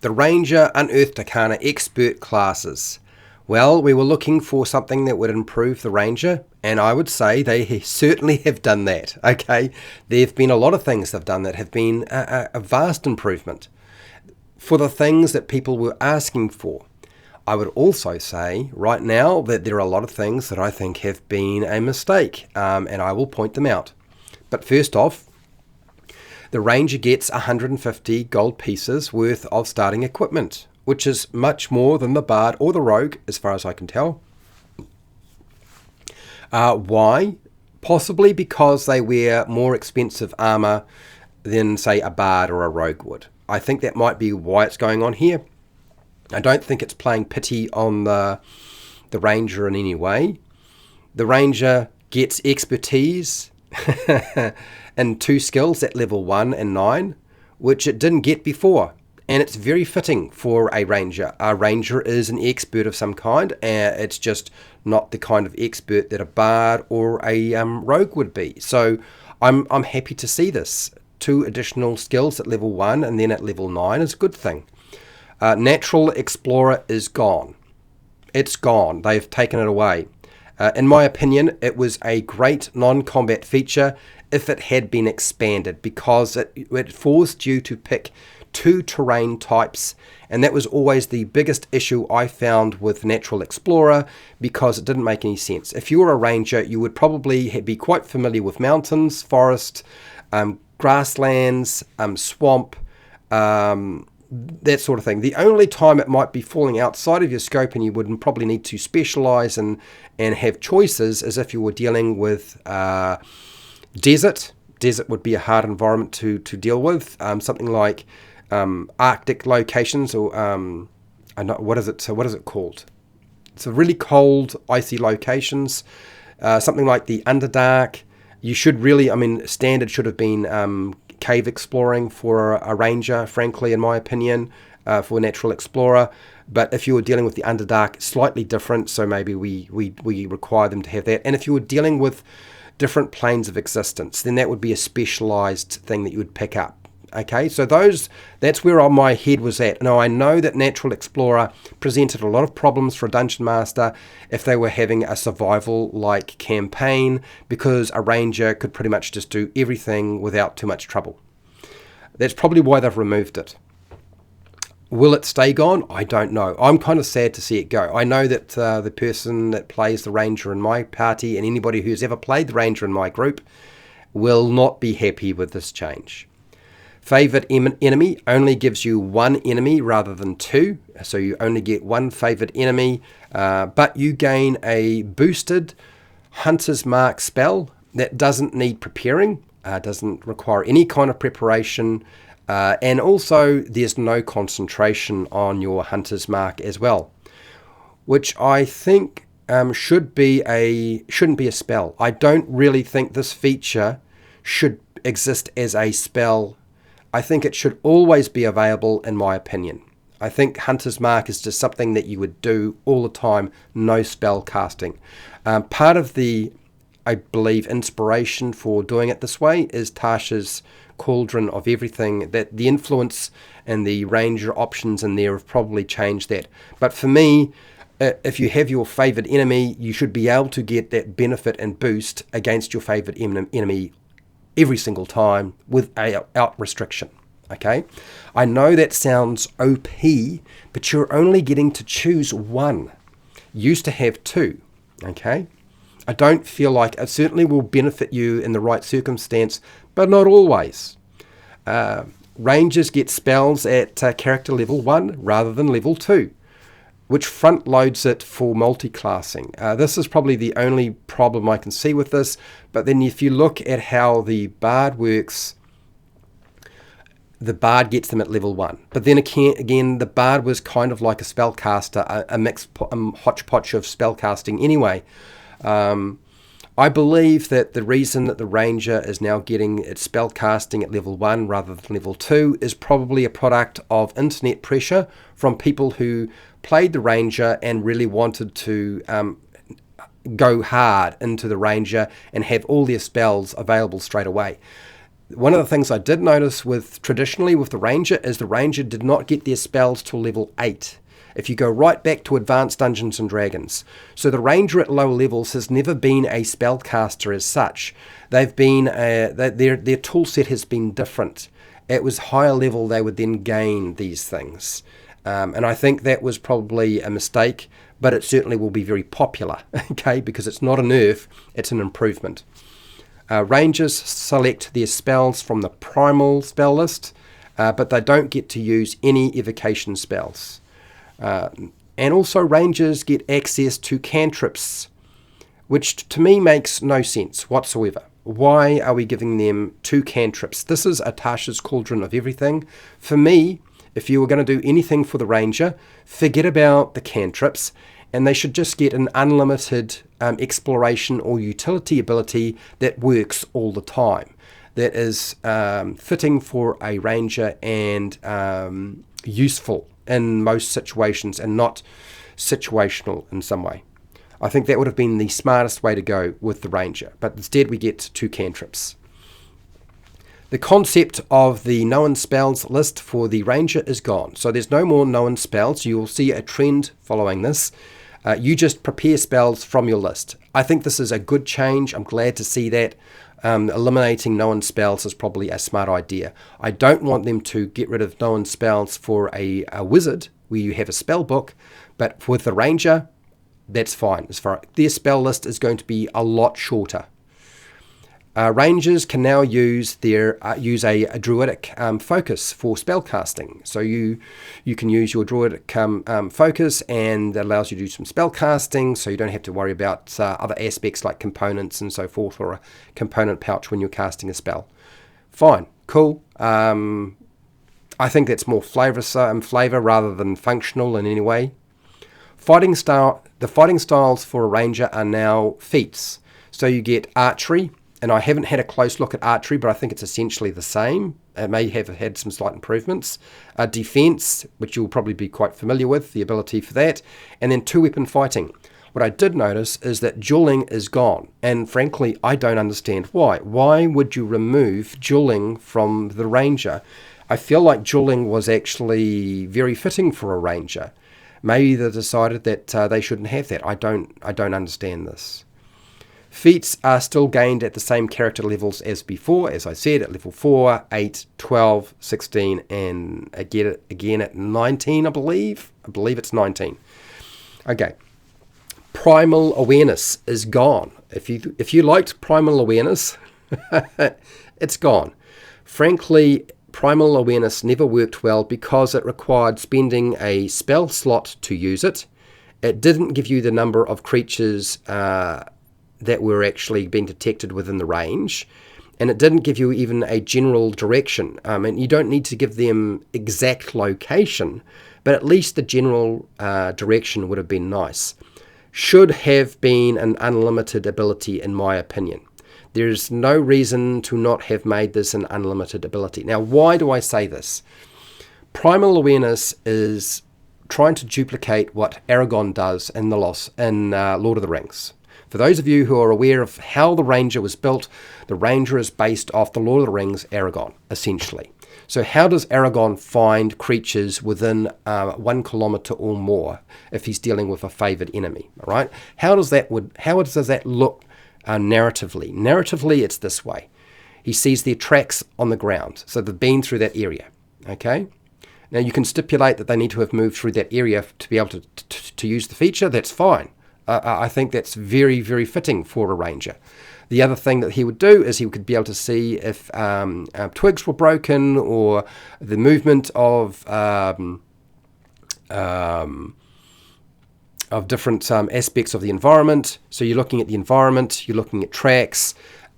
The Ranger Unearthed Arcana Expert classes. Well, we were looking for something that would improve the Ranger, and I would say they certainly have done that, okay? There have been a lot of things they've done that have been a vast improvement for the things that people were asking for. I would also say right now that there are a lot of things that I think have been a mistake, and I will point them out. But first off, the Ranger gets 150 gold pieces worth of starting equipment, which is much more than the Bard or the Rogue, as far as I can tell. Why? Possibly because they wear more expensive armor than, say, a Bard or a Rogue would. I think that might be why it's going on here. I don't think it's playing pity on the Ranger in any way. The Ranger gets expertise and 2 skills at level 1 and 9, which it didn't get before. And it's very fitting for a Ranger. A Ranger is an expert of some kind, and it's just not the kind of expert that a Bard or a Rogue would be. So I'm happy to see this. 2 additional skills at level 1 and then at level 9 is a good thing. Natural Explorer is gone. It's gone. They've taken it away. In my opinion, it was a great non-combat feature if it had been expanded, because it forced you to pick 2 terrain types, and that was always the biggest issue I found with Natural Explorer, because it didn't make any sense. If you were a Ranger, you would probably be quite familiar with mountains, forest, grasslands, swamp, that sort of thing. The only time it might be falling outside of your scope and you would probably need to specialize and have choices is if you were dealing with desert. Desert would be a hard environment to deal with. Something like Arctic locations, or what is it called? It's a really cold, icy locations. Something like the Underdark. You should really, standard should have been cave exploring for a Ranger, frankly, in my opinion, for Natural Explorer. But if you were dealing with the Underdark, slightly different, so maybe we require them to have that. And if you were dealing with different planes of existence, then that would be a specialized thing that you would pick up. Okay, so that's where my head was at. Now, I know that Natural Explorer presented a lot of problems for a Dungeon Master if they were having a survival-like campaign, because a Ranger could pretty much just do everything without too much trouble. That's probably why they've removed it. Will it stay gone? I don't know. I'm kind of sad to see it go. I know that the person that plays the Ranger in my party, and anybody who's ever played the Ranger in my group, will not be happy with this change. Favorite enemy only gives you 1 enemy rather than 2, so you only get 1 favorite enemy, but you gain a boosted Hunter's Mark spell that doesn't need preparing, doesn't require any kind of preparation, and also there's no concentration on your Hunter's Mark as well, which I think shouldn't be a spell. I don't really think this feature should exist as a spell. I think it should always be available, in my opinion. I think Hunter's Mark is just something that you would do all the time, no spell casting. Part of the, I believe, inspiration for doing it this way is Tasha's Cauldron of Everything, that the influence and the Ranger options in there have probably changed that. But for me, if you have your favorite enemy, you should be able to get that benefit and boost against your favorite enemy every single time without restriction. Okay, I know that sounds OP, but you're only getting to choose 1. Used to have 2. Okay, I don't feel like it certainly will benefit you in the right circumstance, but not always. Rangers get spells at character level 1 rather than level 2, which front loads it for multiclassing. This is probably the only problem I can see with this, but then if you look at how the Bard works, the Bard gets them at level 1. But then again, the Bard was kind of like a spellcaster, a mixed hodgepodge of spellcasting anyway. I believe that the reason that the Ranger is now getting its spellcasting at level 1 rather than level 2 is probably a product of internet pressure from people who played the Ranger and really wanted to go hard into the Ranger and have all their spells available straight away. One of the things I did notice traditionally with the Ranger is the Ranger did not get their spells till level 8. If you go right back to Advanced Dungeons and Dragons. So the Ranger at low levels has never been a spellcaster as such. They've been their tool set has been different. It was higher level they would then gain these things. And I think that was probably a mistake, but it certainly will be very popular, okay, because it's not a nerf, it's an improvement. Rangers select their spells from the primal spell list, but they don't get to use any evocation spells. And also Rangers get access to cantrips, which to me makes no sense whatsoever. Why are we giving them 2 cantrips? This is Atasha's Cauldron of everything. For me, if you were going to do anything for the Ranger, forget about the cantrips, and they should just get an unlimited exploration or utility ability that works all the time, that is fitting for a Ranger and useful in most situations and not situational in some way. I think that would have been the smartest way to go with the Ranger, but instead we get 2 cantrips. The concept of the known spells list for the Ranger is gone. So there's no more known spells. You will see a trend following this. You just prepare spells from your list. I think this is a good change. I'm glad to see that. Eliminating known spells is probably a smart idea. I don't want them to get rid of known spells for a wizard where you have a spell book, but with the Ranger, that's fine. As far their spell list is going to be a lot shorter. Rangers can now use a druidic focus for spellcasting. So you can use your druidic focus, and that allows you to do some spellcasting, so you don't have to worry about other aspects like components and so forth, or a component pouch when you're casting a spell. Fine, cool. I think that's more flavor rather than functional in any way. The fighting styles for a Ranger are now feats. So you get archery. And I haven't had a close look at archery, but I think it's essentially the same. It may have had some slight improvements. Defense, which you'll probably be quite familiar with, the ability for that. And then 2-weapon fighting. What I did notice is that dueling is gone. And frankly, I don't understand why. Why would you remove dueling from the Ranger? I feel like dueling was actually very fitting for a Ranger. Maybe they decided that they shouldn't have that. I don't understand this. Feats are still gained at the same character levels as before, as I said, at level 4, 8, 12, 16, and again at 19, I believe. I believe it's 19. Okay. Primal Awareness is gone. If you liked Primal Awareness, it's gone. Frankly, Primal Awareness never worked well because it required spending a spell slot to use it. It didn't give you the number of creatures that were actually being detected within the range, and it didn't give you even a general direction. And you don't need to give them exact location, but at least the general direction would have been nice. Should have been an unlimited ability, in my opinion. There's no reason to not have made this an unlimited ability. Now, why do I say this? Primal Awareness is trying to duplicate what Aragon does in Lord of the Rings. For those of you who are aware of how the Ranger was built, the Ranger is based off the Lord of the Rings Aragon, essentially. So how does Aragon find creatures within 1 kilometer or more if he's dealing with a favored enemy? All right. How does that look narratively? Narratively, it's this way. He sees their tracks on the ground, so they've been through that area. Okay. Now you can stipulate that they need to have moved through that area to be able to use the feature. That's fine. I think that's very, very fitting for a Ranger. The other thing that he would do is he could be able to see if twigs were broken or the movement of different aspects of the environment. So you're looking at the environment, you're looking at tracks,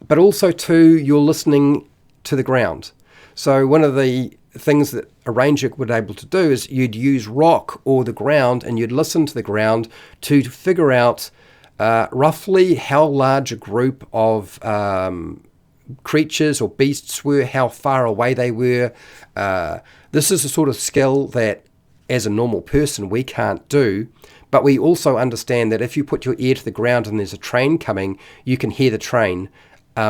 but also too, you're listening to the ground. So one of the things that a Ranger would be able to do is you'd use rock or the ground, and you'd listen to the ground to figure out roughly how large a group of creatures or beasts were, how far away they were. This is a sort of skill that as a normal person we can't do, but we also understand that if you put your ear to the ground and there's a train coming, you can hear the train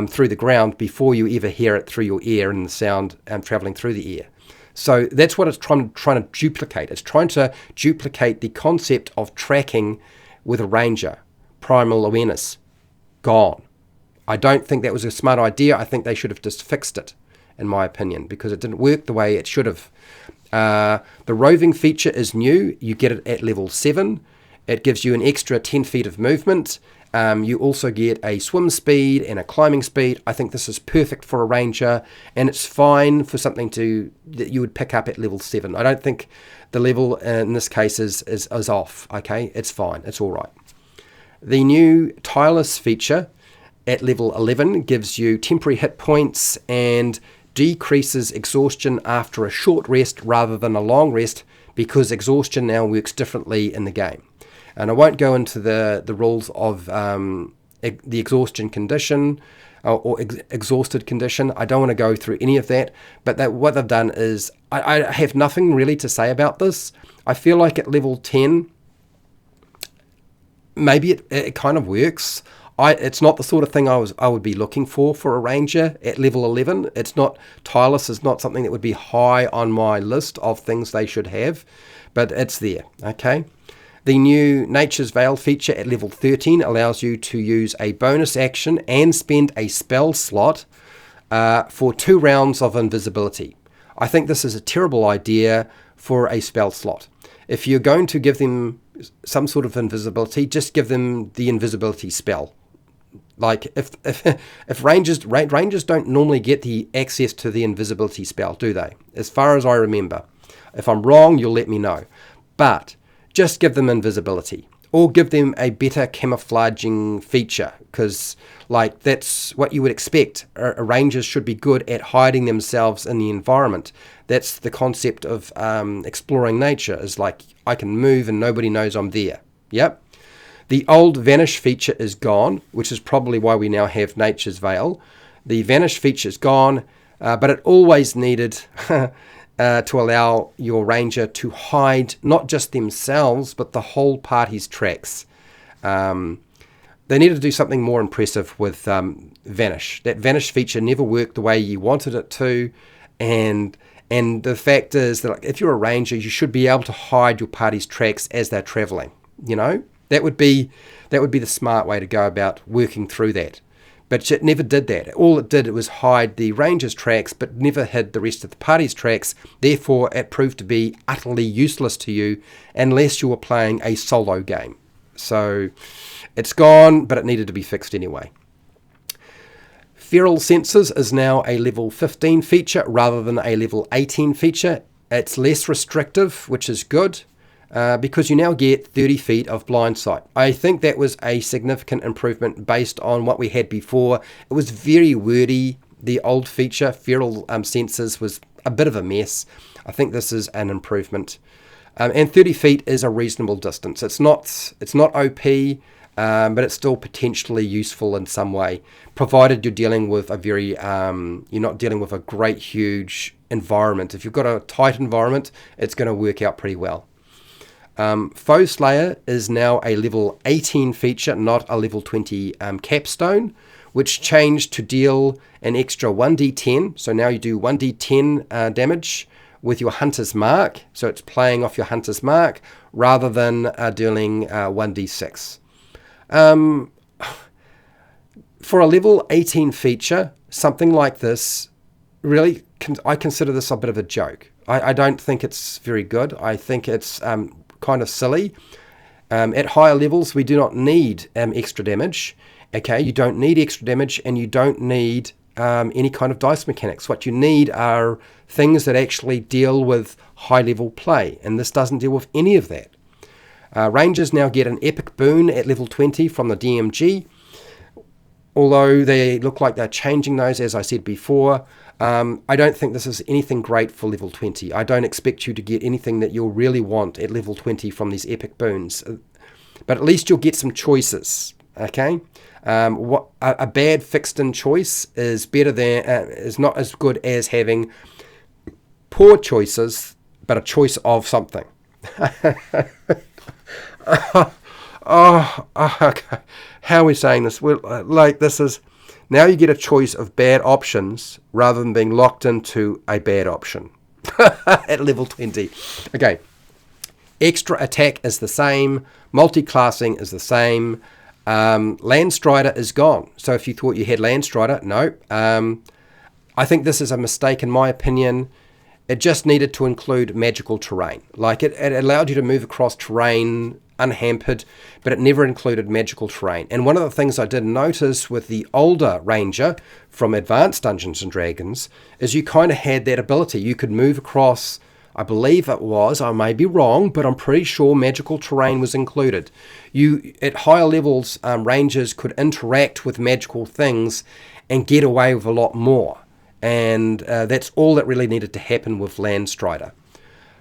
through the ground before you ever hear it through your ear and the sound traveling through the ear. So that's what it's trying to duplicate. It's trying to duplicate the concept of tracking with a ranger. Primal awareness, gone. I don't think that was a smart idea. I think they should have just fixed it, in my opinion, because it didn't work the way it should have. The roving feature is new. You get it at level 7. It gives you an extra 10 feet of movement. You also get a swim speed and a climbing speed. I think this is perfect for a ranger, and it's fine for something that you would pick up at level 7. I don't think the level in this case is off. Okay, it's fine. It's all right. The new tireless feature at level 11 gives you temporary hit points and decreases exhaustion after a short rest rather than a long rest, because exhaustion now works differently in the game. And I won't go into the rules of the exhaustion condition or exhausted condition. I don't want to go through any of that. But what they've done is, I have nothing really to say about this. I feel like at level 10, maybe it kind of works. It's not the sort of thing I would be looking for a ranger at level 11. It's not, tireless is not something that would be high on my list of things they should have, but it's there, okay? The new Nature's Veil feature at level 13 allows you to use a bonus action and spend a spell slot for 2 rounds of invisibility. I think this is a terrible idea for a spell slot. If you're going to give them some sort of invisibility, just give them the invisibility spell. Like if rangers don't normally get the access to the invisibility spell, do they? As far as I remember. If I'm wrong, you'll let me know. But just give them invisibility, or give them a better camouflaging feature, because like that's what you would expect. Rangers should be good at hiding themselves in the environment. That's the concept of exploring nature, is like I can move and nobody knows I'm there. Yep. The old vanish feature is gone, which is probably why we now have Nature's Veil. The vanish feature is gone, but it always needed to allow your ranger to hide not just themselves, but the whole party's tracks. They needed to do something more impressive with vanish. That vanish feature never worked the way you wanted it to, and the fact is that if you're a ranger, you should be able to hide your party's tracks as they're traveling. You know, that would be the smart way to go about working through that. But it never did that. All it did was hide the ranger's tracks, but never hid the rest of the party's tracks. Therefore, it proved to be utterly useless to you unless you were playing a solo game. So it's gone, but it needed to be fixed anyway. Feral Senses is now a level 15 feature rather than a level 18 feature. It's less restrictive, which is good. Because you now get 30 feet of blind sight. I think that was a significant improvement based on what we had before. It was very wordy. The old feature, Feral Senses, was a bit of a mess. I think this is an improvement. And 30 feet is a reasonable distance. It's not OP, but it's still potentially useful in some way, provided you're dealing with you're not dealing with a great, huge environment. If you've got a tight environment, it's going to work out pretty well. Foe Slayer is now a level 18 feature, not a level 20 capstone, which changed to deal an extra 1d10. So now you do 1d10 damage with your Hunter's Mark. So it's playing off your Hunter's Mark rather than dealing 1d6. For a level 18 feature, something like this, really, I consider this a bit of a joke. I don't think it's very good. I think it's kind of silly. At higher levels, we do not need extra damage. Okay, you don't need extra damage, and you don't need any kind of dice mechanics. What you need are things that actually deal with high-level play, and this doesn't deal with any of that. Rangers now get an epic boon at level 20 from the DMG, although they look like they're changing those, as I said before. I don't think this is anything great for level 20. I don't expect you to get anything that you'll really want at level 20 from these epic boons. But at least you'll get some choices, okay? A bad fixed-in choice is better than is not as good as having poor choices, but a choice of something. Okay. How are we saying this? Well, like this is Now you get a choice of bad options rather than being locked into a bad option at level 20. Okay, extra attack is the same, multiclassing is the same, Landstrider is gone. So if you thought you had Landstrider, no. I think this is a mistake in my opinion. It just needed to include magical terrain. Like it allowed you to move across terrain unhampered, but it never included magical terrain. And one of the things I did notice with the older Ranger from Advanced Dungeons and Dragons is you kind of had that ability. You could move across, I believe it was, I may be wrong, but I'm pretty sure magical terrain was included. You, at higher levels, Rangers could interact with magical things and get away with a lot more. And that's all that really needed to happen with Landstrider.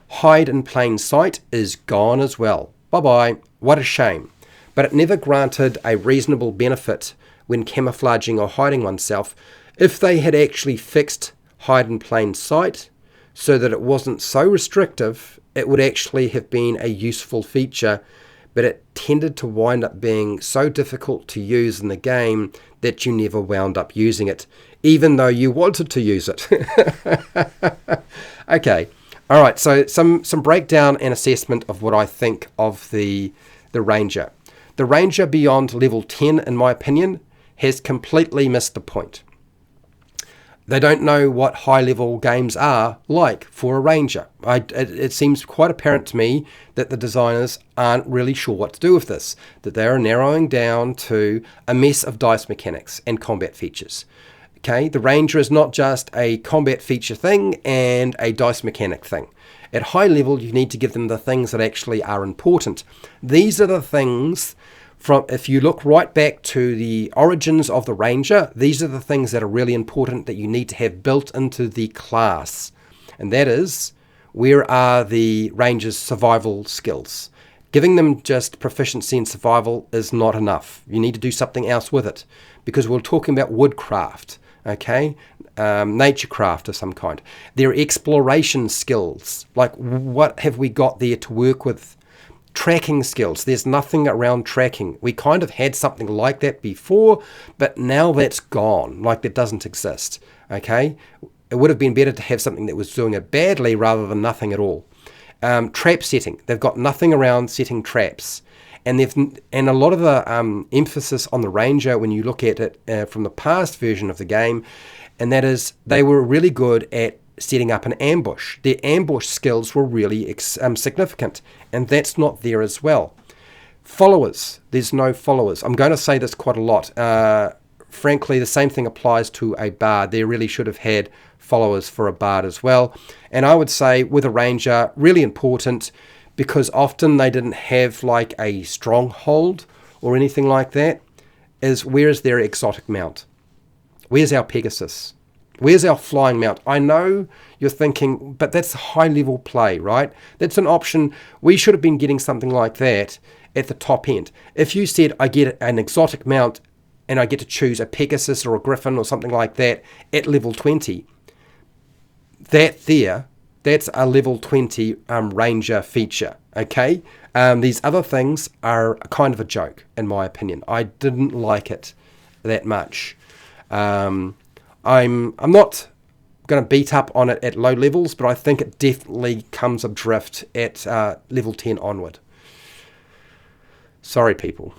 Hide in plain sight is gone as well. Bye-bye. What a shame. But it never granted a reasonable benefit when camouflaging or hiding oneself. If they had actually fixed hide in plain sight so that it wasn't so restrictive, it would actually have been a useful feature, but it tended to wind up being so difficult to use in the game that you never wound up using it, even though you wanted to use it. Okay. All right, so some breakdown and assessment of what I think of the Ranger. The Ranger beyond level 10, in my opinion, has completely missed the point. They don't know what high-level games are like for a Ranger. It seems quite apparent to me that the designers aren't really sure what to do with this, that they are narrowing down to a mess of dice mechanics and combat features. Okay, the Ranger is not just a combat feature thing and a dice mechanic thing. At high level, you need to give them the things that actually are important. These are the things from, if you look right back to the origins of the Ranger, these are the things that are really important that you need to have built into the class. And that is, where are the Ranger's survival skills? Giving them just proficiency in survival is not enough. You need to do something else with it, because we're talking about woodcraft. Okay, naturecraft of some kind. Their exploration skills, like what have we got there to work with? Tracking skills, there's nothing around tracking. We kind of had something like that before, but now that's gone, like that doesn't exist. Okay, it would have been better to have something that was doing it badly rather than nothing at all. Trap setting, they've got nothing around setting traps. And a lot of the emphasis on the Ranger, when you look at it from the past version of the game, and that is they were really good at setting up an ambush. Their ambush skills were really significant, and that's not there as well. Followers, there's no followers. I'm going to say this quite a lot. Frankly, the same thing applies to a bard. They really should have had followers for a bard as well. And I would say with a Ranger, really important, because often they didn't have like a stronghold or anything like that, is where is their exotic mount? Where's our Pegasus? Where's our flying mount? I know you're thinking, but that's high level play, right? That's an option. We should have been getting something like that at the top end. If you said I get an exotic mount and I get to choose a Pegasus or a Griffin or something like that at level 20, that's a level 20 Ranger feature, okay? These other things are kind of a joke, in my opinion. I didn't like it that much. I'm not going to beat up on it at low levels, but I think it definitely comes adrift at level 10 onward. Sorry, people.